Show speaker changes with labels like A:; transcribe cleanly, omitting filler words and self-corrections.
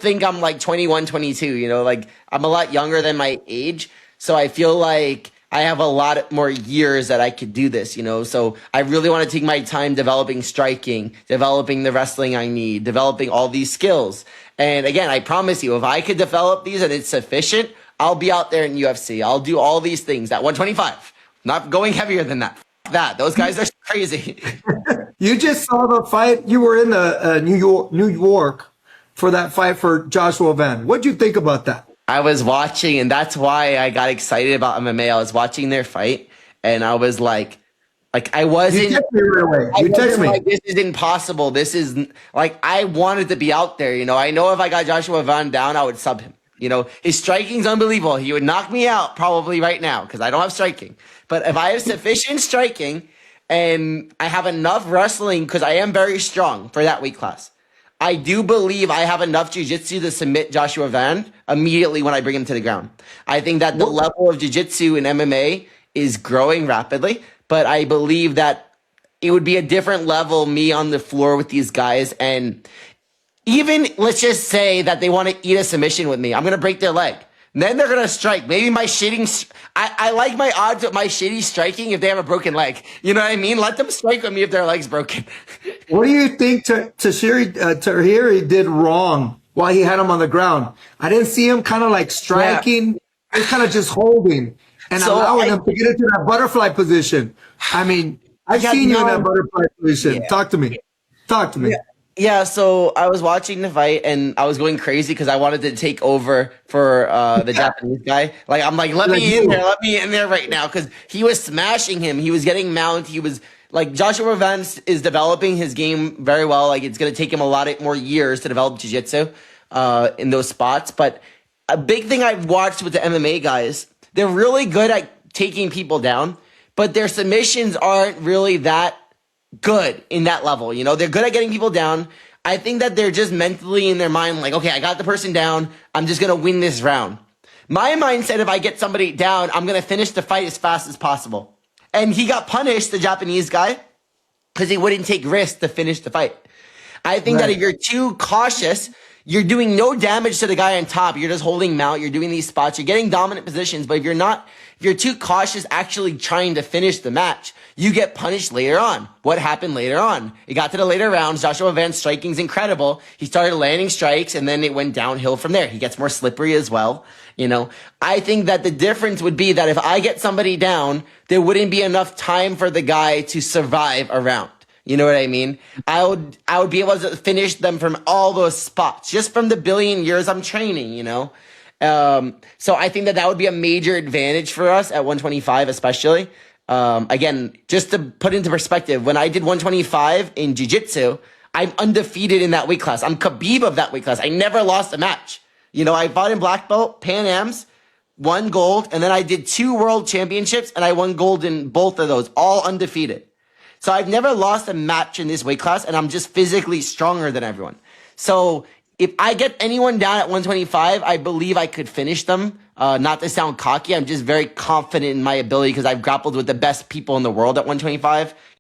A: think I'm like 21, 22, you know, like I'm a lot younger than my age. So I feel like I have a lot more years that I could do this, you know. So I really want to take my time developing striking, developing the wrestling I need, developing all these skills. And again, I promise you, if I could develop these and it's sufficient, I'll be out there in UFC. I'll do all these things at 125. Not going heavier than that. F that. Those guys are crazy.
B: You just saw the fight. You were in the New York for that fight for Joshua Van. What'd you think about that?
A: I was watching, and that's why I got excited about MMA. I was watching their fight, and I was like I wasn't.
B: You text me right away. You text me.
A: Like, this is impossible. This is like I wanted to be out there. You know, I know if I got Joshua Van down, I would sub him. You know, his striking's unbelievable. He would knock me out probably right now because I don't have striking. But if I have sufficient striking and I have enough wrestling, because I am very strong for that weight class, I do believe I have enough jiu-jitsu to submit Joshua Van immediately when I bring him to the ground. I think that the level of jiu-jitsu in MMA is growing rapidly, but I believe that it would be a different level, me on the floor with these guys. And even, let's just say that they want to eat a submission with me. I'm going to break their leg. And then they're going to strike. Maybe my shitting... I like my odds with my shitty striking if they have a broken leg. You know what I mean? Let them strike with me if their leg's broken.
B: What do you think Tahiri did wrong while he had him on the ground? I didn't see him kind of like striking. He was kind of just holding and allowing him to get into that butterfly position. I mean, I've seen you in that butterfly position. Yeah. Talk to me. Talk to me.
A: Yeah, so I was watching the fight and I was going crazy because I wanted to take over for the Japanese guy. Like, I'm like, let me in there right now, because he was smashing him. He was getting mount. He was like, Joshua Van is developing his game very well. Like, it's going to take him a lot more years to develop jiu-jitsu in those spots. But a big thing I've watched with the MMA guys, they're really good at taking people down, but their submissions aren't really that good in that level. You know, they're good at getting people down. I think that they're just mentally in their mind like, okay, I got the person down. I'm just going to win this round. My mindset, if I get somebody down, I'm going to finish the fight as fast as possible. And he got punished, the Japanese guy, because he wouldn't take risks to finish the fight. I think that if you're too cautious, you're doing no damage to the guy on top. You're just holding mount. You're doing these spots. You're getting dominant positions. But if you're too cautious actually trying to finish the match, you get punished later on. What happened later on? It got to the later rounds. Joshua Van's striking's incredible. He started landing strikes, and then it went downhill from there. He gets more slippery as well. You know, I think that the difference would be that if I get somebody down, there wouldn't be enough time for the guy to survive a round. You know what I mean? I would be able to finish them from all those spots, just from the billion years I'm training, you know? So I think that would be a major advantage for us at 125, especially. Again, just to put into perspective, when I did 125 in jiu-jitsu, I'm undefeated in that weight class. I'm Khabib of that weight class. I never lost a match. You know, I fought in black belt, Pan Ams, won gold, and then I did 2 world championships, and I won gold in both of those, all undefeated. So I've never lost a match in this weight class, and I'm just physically stronger than everyone. So if I get anyone down at 125, I believe I could finish them. Not to sound cocky, I'm just very confident in my ability because I've grappled with the best people in the world at 125.